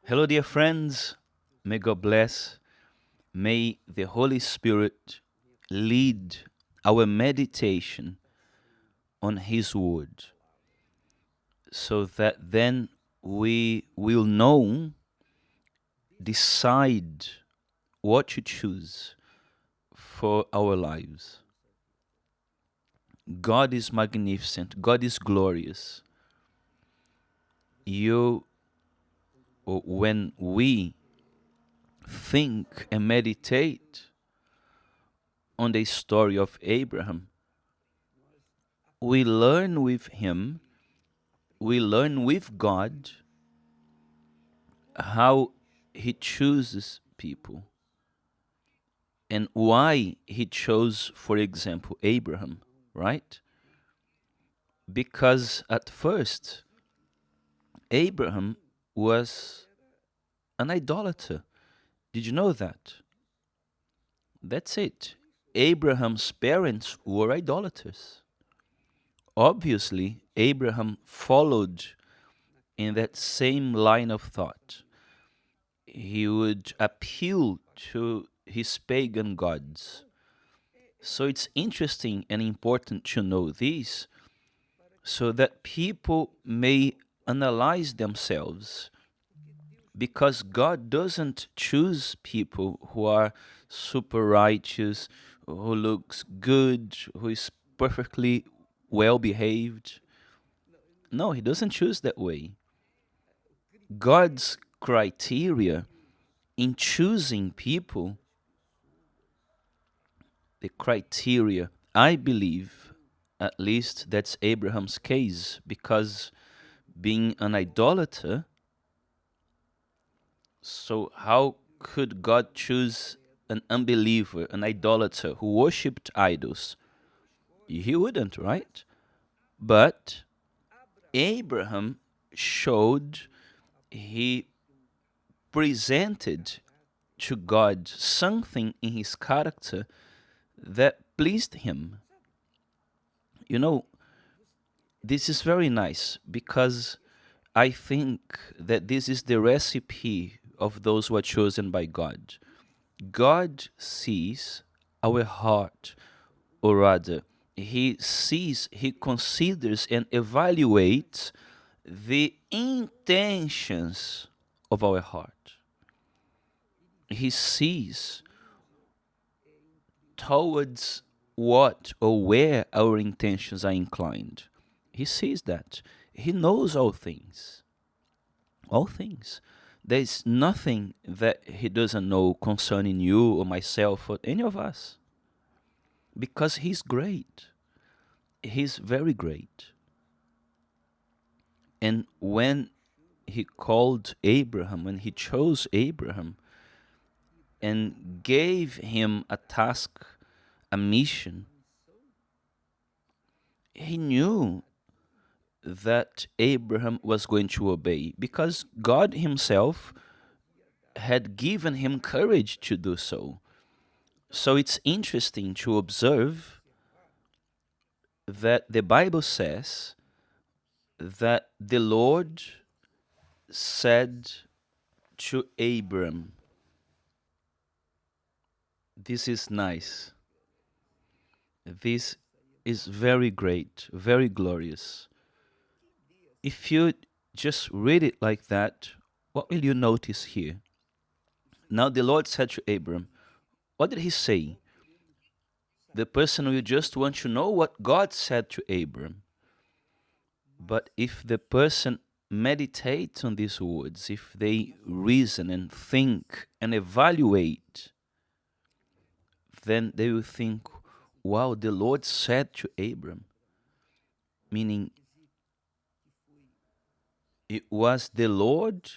Hello, dear friends. May God bless. May the Holy Spirit lead our meditation on His Word so that then we will know, decide what to choose for our lives. God is magnificent. God is glorious. When we think and meditate on the story of Abraham, we learn with him, we learn with God how he chooses people and why he chose, for example, Abraham, right? Because at first, Abraham was an idolater. Did you know that? That's it. Abraham's parents were idolaters. Obviously, Abraham followed in that same line of thought. He would appeal to his pagan gods. So it's interesting and important to know this so that people may analyze themselves, because God doesn't choose people who are super righteous, who looks good, who is perfectly well behaved. No, he doesn't choose that way. God's criteria in choosing people, the criteria, I believe, at least that's Abraham's case, because being an idolater, so how could God choose an unbeliever, an idolater who worshipped idols? He wouldn't, right? But Abraham showed, he presented to God something in his character that pleased him. You know, this is very nice because I think that this is the recipe of those who are chosen by God. God sees our heart, or rather, He sees, He considers and evaluates the intentions of our heart. He sees towards what or where our intentions are inclined. He sees that. He knows all things. All things. There is nothing that He doesn't know concerning you or myself or any of us. Because He's great. He's very great. And when He called Abraham, when He chose Abraham and gave him a task, a mission, He knew that Abraham was going to obey, because God Himself had given him courage to do so. So it's interesting to observe that the Bible says that the Lord said to Abram, this is nice. This is very great, very glorious. If you just read it like that, what will you notice here? Now the Lord said to Abram, what did He say? The person will just want to know what God said to Abram. But if the person meditates on these words, if they reason and think and evaluate, then they will think, wow, the Lord said to Abram, meaning it was the Lord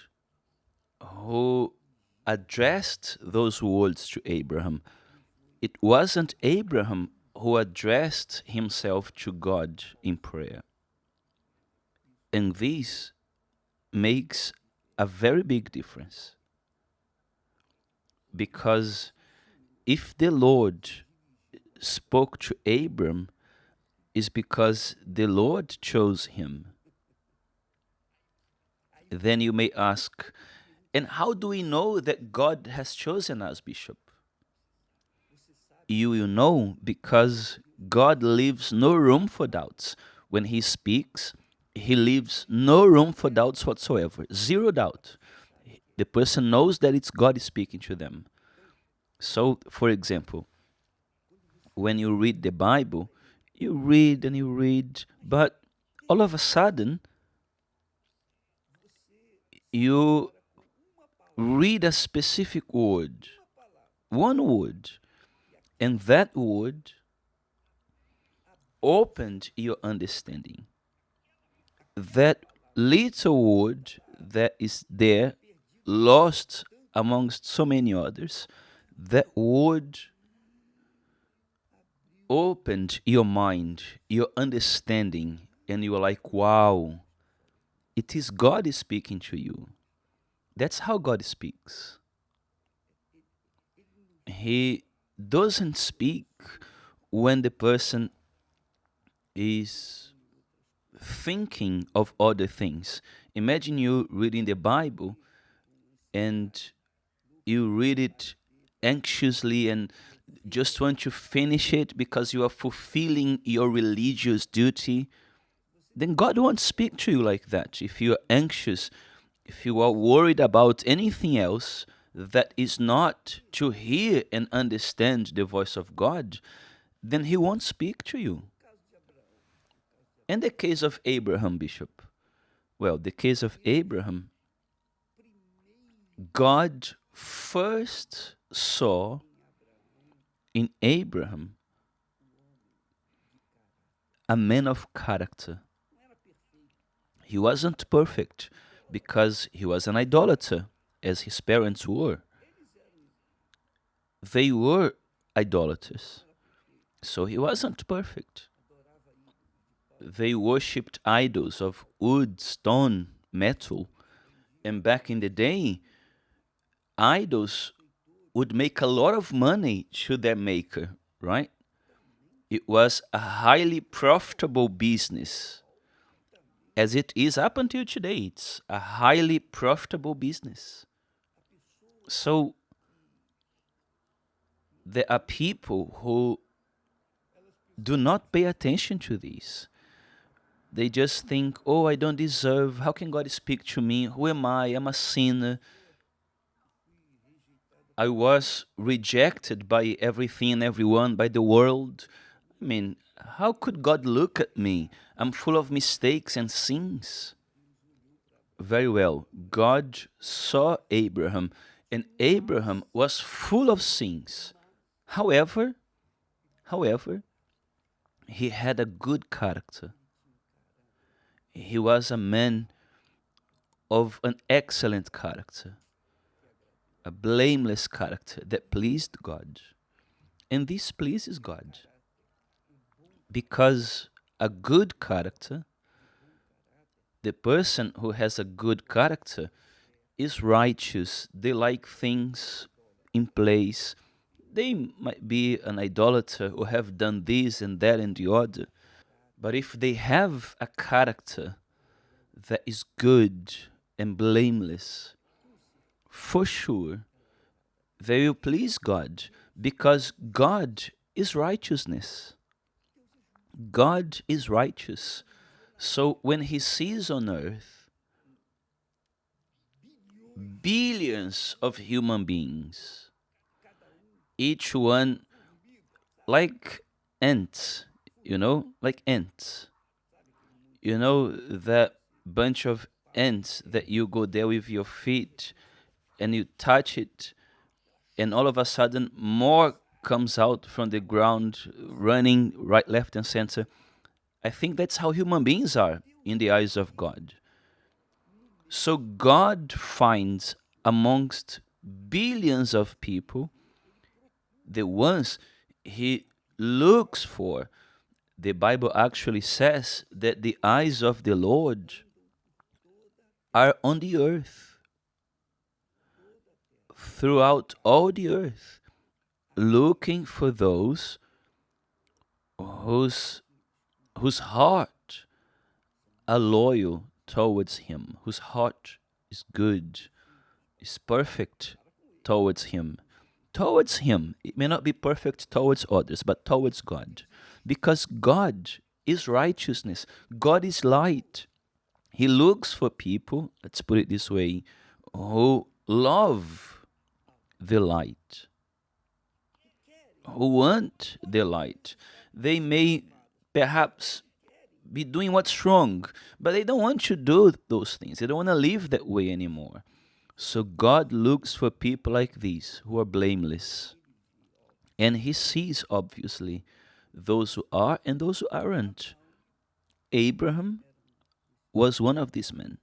who addressed those words to Abraham. It wasn't Abraham who addressed himself to God in prayer. And this makes a very big difference. Because if the Lord spoke to Abram, is because the Lord chose him. Then you may ask, And how do we know that God has chosen us, Bishop? You will know because God leaves no room for doubts. When He speaks, He leaves no room for doubts whatsoever. Zero doubt. The person knows that it's God speaking to them. So, for example, when you read the Bible, you read and you read, but all of a sudden, you read a specific word, one word, and that word opened your understanding. That little word that is there, lost amongst so many others, that word opened your mind, your understanding, and you are like, wow, it is God speaking to you. That's how God speaks. He doesn't speak when the person is thinking of other things. Imagine you reading the Bible and you read it anxiously and just want to finish it because you are fulfilling your religious duty. Then God won't speak to you like that. If you are anxious, if you are worried about anything else that is not to hear and understand the voice of God, then He won't speak to you. In the case of Abraham, Bishop, well, the case of Abraham, God first saw in Abraham a man of character. He wasn't perfect because he was an idolater, as his parents were. They were idolaters, so he wasn't perfect. They worshipped idols of wood, stone, metal, and back in the day, idols would make a lot of money to their maker, right? It was a highly profitable business, as it is up until today. It's a highly profitable business. So there are people who do not pay attention to these. They just think, oh, I don't deserve. How can God speak to me? Who am I? I'm a sinner. I was rejected by everything and everyone, by the world. I mean, how could God look at me? I'm full of mistakes and sins. Very well. God saw Abraham, and Abraham was full of sins. However, however, he had a good character. He was a man of an excellent character, a blameless character that pleased God. And this pleases God because a good character, the person who has a good character, is righteous. They like things in place. They might be an idolater or have done this and that and the other. But if they have a character that is good and blameless, for sure, they will please God because God is righteousness. God is righteous. So when He sees on earth billions of human beings, each one like ants, like ants. That bunch of ants that you go there with your feet and you touch it, and all of a sudden more comes out from the ground, running right, left, and center. I think that's how human beings are in the eyes of God. So God finds amongst billions of people the ones He looks for. The Bible actually says that the eyes of the Lord are on the earth, throughout all the earth, looking for those whose heart are loyal towards Him, whose heart is good, is perfect towards Him. Towards Him. It may not be perfect towards others, but towards God. Because God is righteousness, God is light. He looks for people, let's put it this way, who love the light, who want the light. They may perhaps be doing what's wrong, but they don't want to do those things. They don't want to live that way anymore. So God looks for people like these who are blameless. And He sees, obviously, those who are and those who aren't. Abraham was one of these men.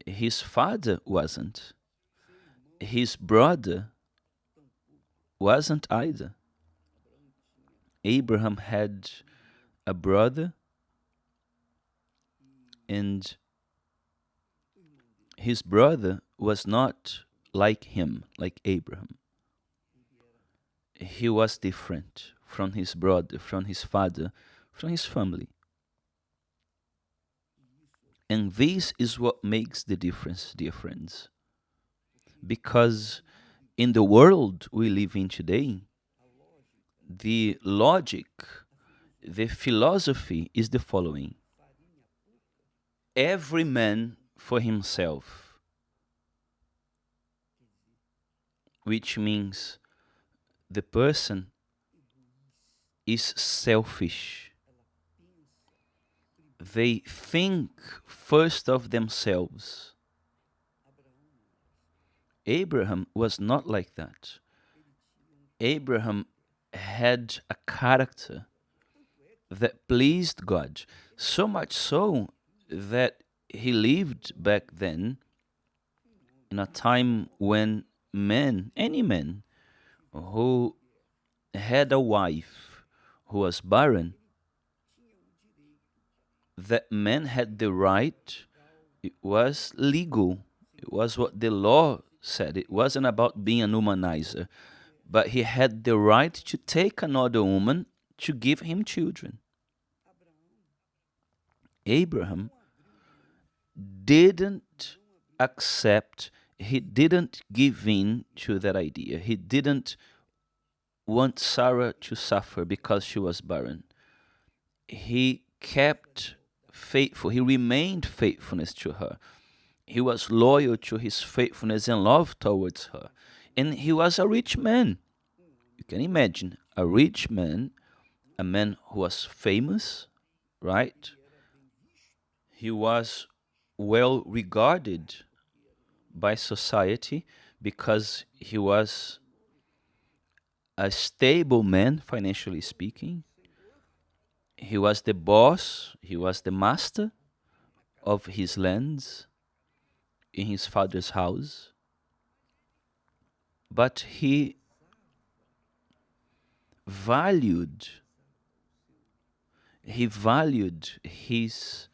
His father wasn't. His brother wasn't either. Abraham had a brother, and his brother was not like him, like Abraham. He was different from his brother, from his father, from his family. And this is what makes the difference, dear friends. Because in the world we live in today, the logic, the philosophy is the following: every man for himself, which means the person is selfish. They think first of themselves. Abraham was not like that. Abraham had a character that pleased God, so much so that he lived back then in a time when men, any man, who had a wife who was barren, that man had the right, it was legal, it was what the law said. It wasn't about being an humanizer, but he had the right to take another woman to give him children. Abraham didn't accept, he didn't give in to that idea. He didn't want Sarah to suffer because she was barren. He kept faithful, he remained faithfulness to her. He was loyal to his faithfulness and love towards her. And he was a rich man. You can imagine a rich man, a man who was famous, right? He was well regarded by society because he was a stable man, financially speaking. He was the boss, he was the master of his lands in his father's house. But he valued his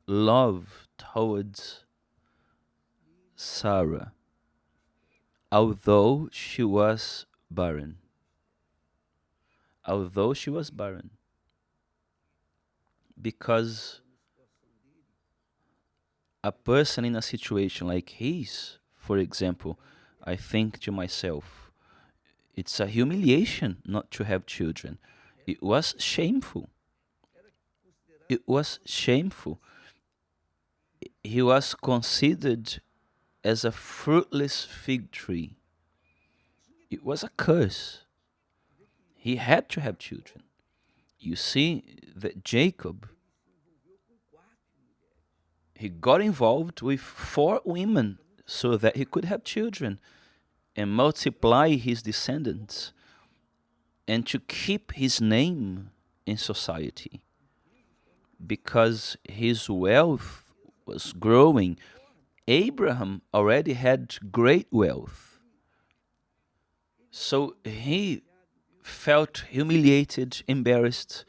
love towards Sarah, although she was barren. Although she was barren. Because a person in a situation like his, for example, I think to myself, it's a humiliation not to have children. It was shameful. It was shameful. He was considered as a fruitless fig tree. It was a curse. He had to have children. You see that Jacob, he got involved with 4 women so that he could have children and multiply his descendants and to keep his name in society, because his wealth was growing. Abraham already had great wealth. So he felt humiliated, embarrassed.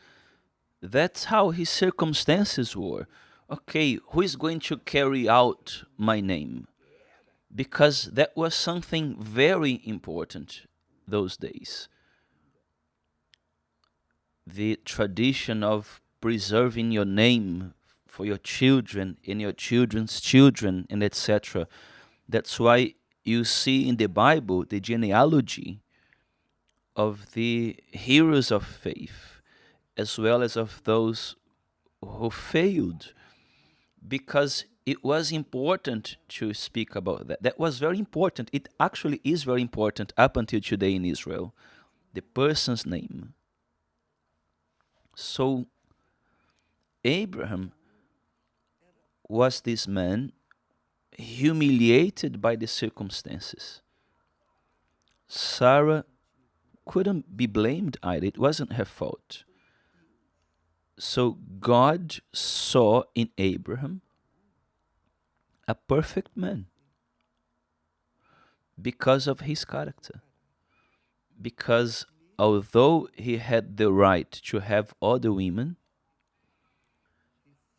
That's how his circumstances were. Okay, who is going to carry out my name? Because that was something very important those days. The tradition of preserving your name for your children and your children's children and etc. That's why you see in the Bible the genealogy of the heroes of faith, as well as of those who failed, because it was important to speak about that. That was very important. It actually is very important up until today in Israel, the person's name. So, Abraham was this man humiliated by the circumstances. Sarah couldn't be blamed either, it wasn't her fault. So, God saw in Abraham a perfect man because of his character. Because although he had the right to have other women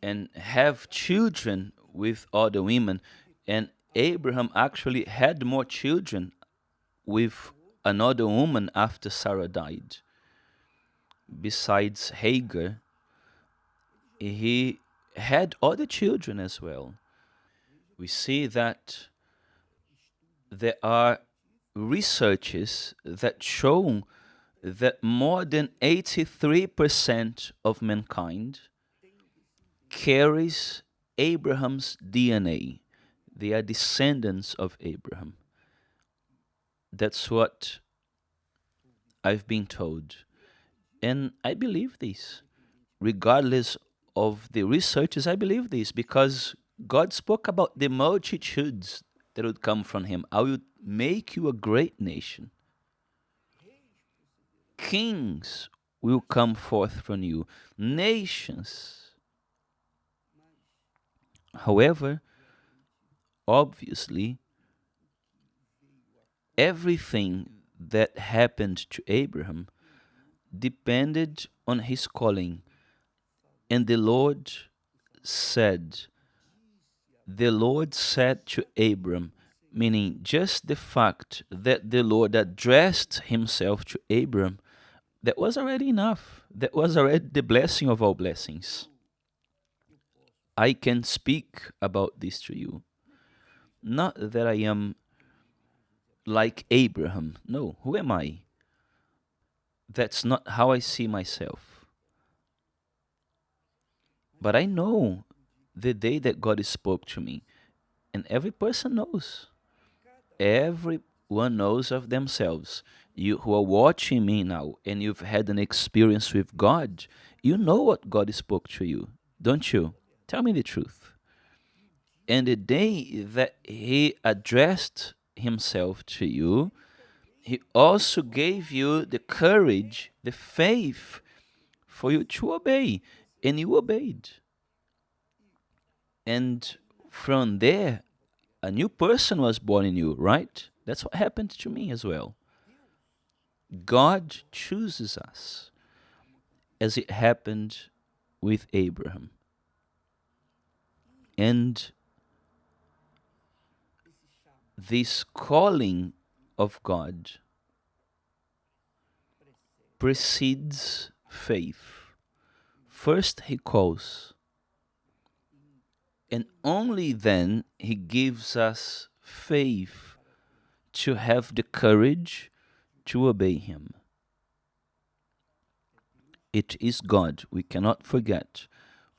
and have children with other women, and Abraham actually had more children with another woman after Sarah died. Besides Hagar, he had other children as well. We see that there are researches that show that more than 83% of mankind carries Abraham's DNA. They are descendants of Abraham. That's what I've been told. And I believe this. Regardless of the researches, I believe this because God spoke about the multitudes that would come from him. I will make you a great nation. Kings will come forth from you. Nations. However, obviously, everything that happened to Abraham depended on his calling. And the Lord said to Abram, meaning just the fact that the Lord addressed himself to Abram, that was already enough. That was already the blessing of all blessings. I can speak about this to you. Not that I am like Abraham. No, who am I? That's not how I see myself. But I know the day that God spoke to me, and every person knows. Everyone knows of themselves. You who are watching me now and you've had an experience with God, you know what God spoke to you, don't you? Tell me the truth. And the day that He addressed Himself to you, He also gave you the courage, the faith for you to obey. And you obeyed. And from there, a new person was born in you, right? That's what happened to me as well. God chooses us, as it happened with Abraham. And this calling of God precedes faith. First, He calls, and only then He gives us faith to have the courage to obey Him. It is God, we cannot forget,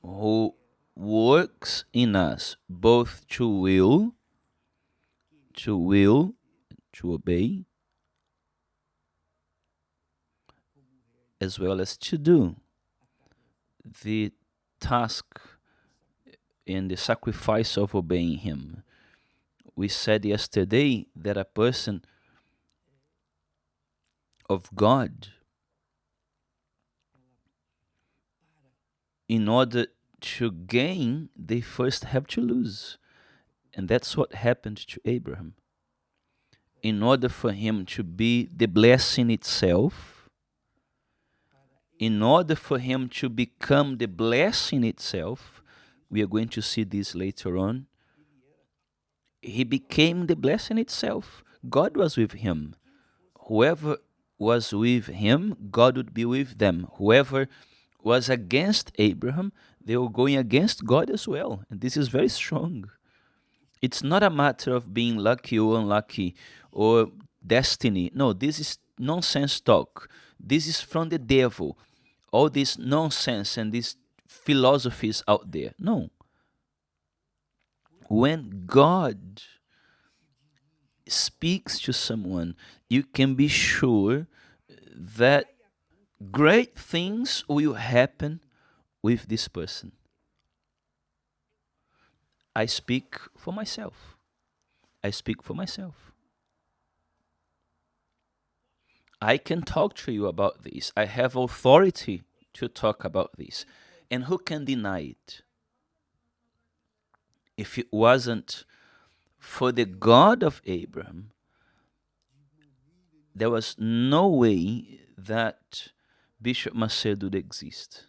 who works in us both to will, to obey, as well as to do the task in the sacrifice of obeying Him. We said yesterday that a person of God, in order to gain, they first have to lose. And that's what happened to Abraham. In order for him to be the blessing itself, in order for him to become the blessing itself, we are going to see this later on, he became the blessing itself. God was with him. Whoever was with him, God would be with them. Whoever was against Abraham, they were going against God as well. And this is very strong. It's not a matter of being lucky or unlucky or destiny. No, this is nonsense talk. This is from the devil. All this nonsense and these philosophies out there. No. When God speaks to someone, you can be sure that great things will happen with this person. I speak for myself. I speak for myself. I can talk to you about this. I have authority to talk about this. And who can deny it? If it wasn't for the God of Abraham, there was no way that Bishop Macedo would exist,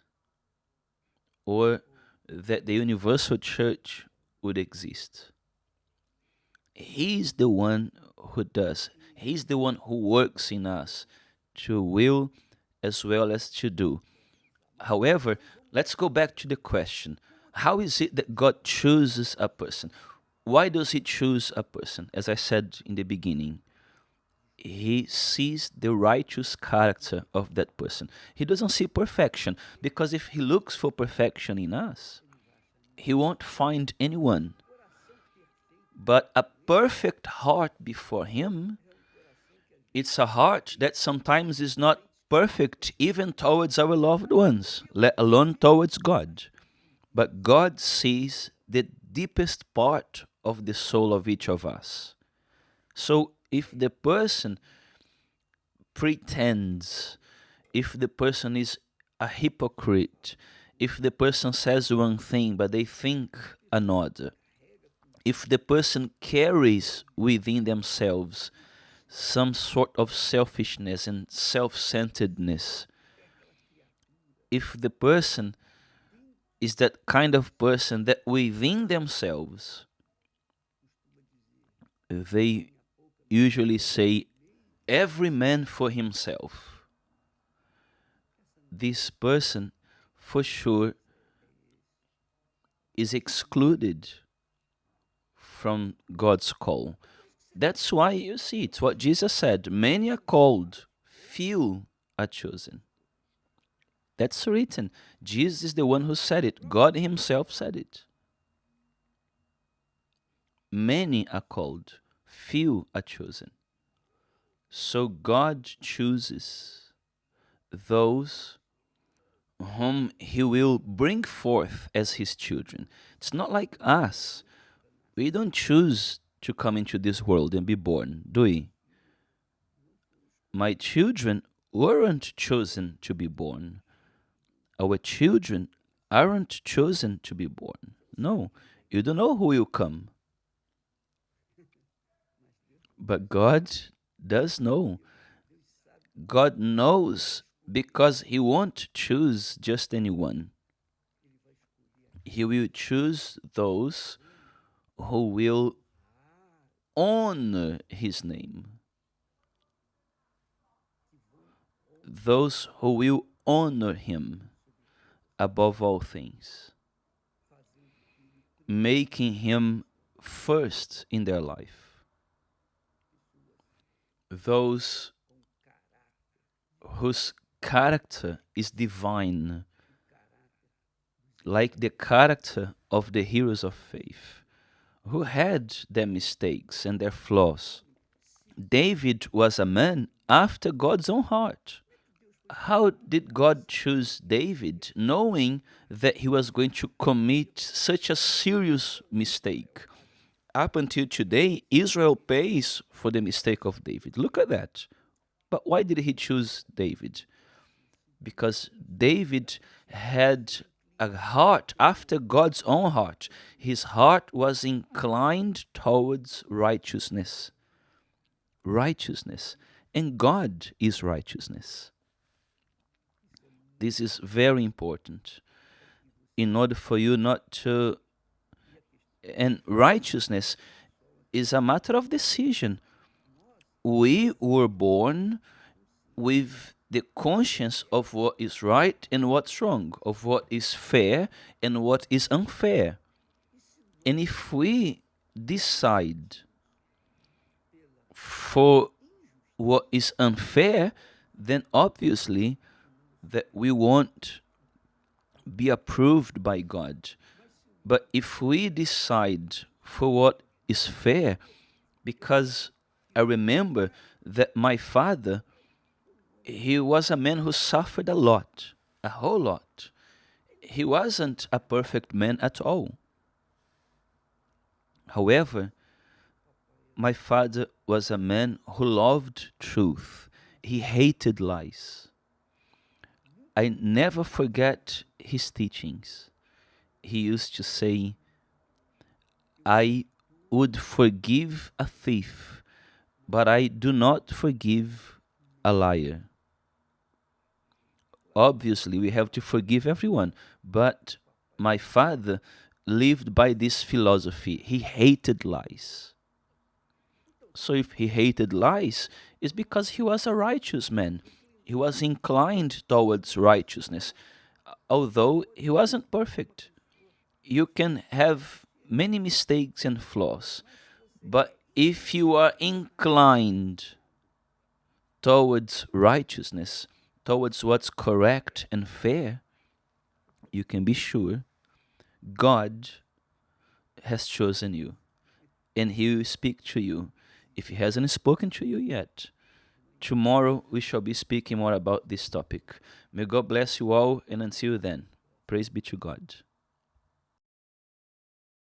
or that the universal church would exist. He's the one who does. He's the one who works in us to will as well as to do. However, let's go back to the question. How is it that God chooses a person? Why does he choose a person? As I said in the beginning, he sees the righteous character of that person. He doesn't see perfection, because if he looks for perfection in us, he won't find anyone. But a perfect heart before him, it's a heart that sometimes is not perfect even towards our loved ones, let alone towards God. But God sees the deepest part of the soul of each of us. So if the person pretends, if the person is a hypocrite, if the person says one thing but they think another, if the person carries within themselves some sort of selfishness and self-centeredness, if the person is that kind of person that within themselves they usually say, every man for himself, this person for sure is excluded from God's call. That's why you see, it's what Jesus said, many are called, few are chosen. That's written. Jesus is the one who said it. God himself said it. Many are called, few are chosen. So God chooses those whom he will bring forth as his children. It's not like us. We don't choose to come into this world and be born, do we? My children weren't chosen to be born. Our children aren't chosen to be born. No, you don't know who will come. But God does know. God knows, because he won't choose just anyone. He will choose those who will honor his name. Those who will honor him above all things, making him first in their life. Those whose character is divine, like the character of the heroes of faith, who had their mistakes and their flaws. David was a man after God's own heart. How did God choose David, knowing that he was going to commit such a serious mistake? Up until today, Israel pays for the mistake of David. Look at that. But why did he choose David? Because David had a heart after God's own heart. His heart was inclined towards righteousness. Righteousness. And God is righteousness. This is very important in order for you not to... And righteousness is a matter of decision. We were born with the conscience of what is right and what's wrong, of what is fair and what is unfair. And if we decide for what is unfair, then obviously that we won't be approved by God. But if we decide for what is fair, because I remember that my father, he was a man who suffered a lot, a whole lot. He wasn't a perfect man at all. However, my father was a man who loved truth. He hated lies. I never forget his teachings. He used to say, I would forgive a thief, but I do not forgive a liar. Obviously, we have to forgive everyone, but my father lived by this philosophy. He hated lies. So if he hated lies, it's because he was a righteous man. He was inclined towards righteousness, although he wasn't perfect. You can have many mistakes and flaws, but if you are inclined towards righteousness, towards what's correct and fair, you can be sure God has chosen you, and He will speak to you. If He hasn't spoken to you yet, tomorrow we shall be speaking more about this topic. May God bless you all, and until then, praise be to God.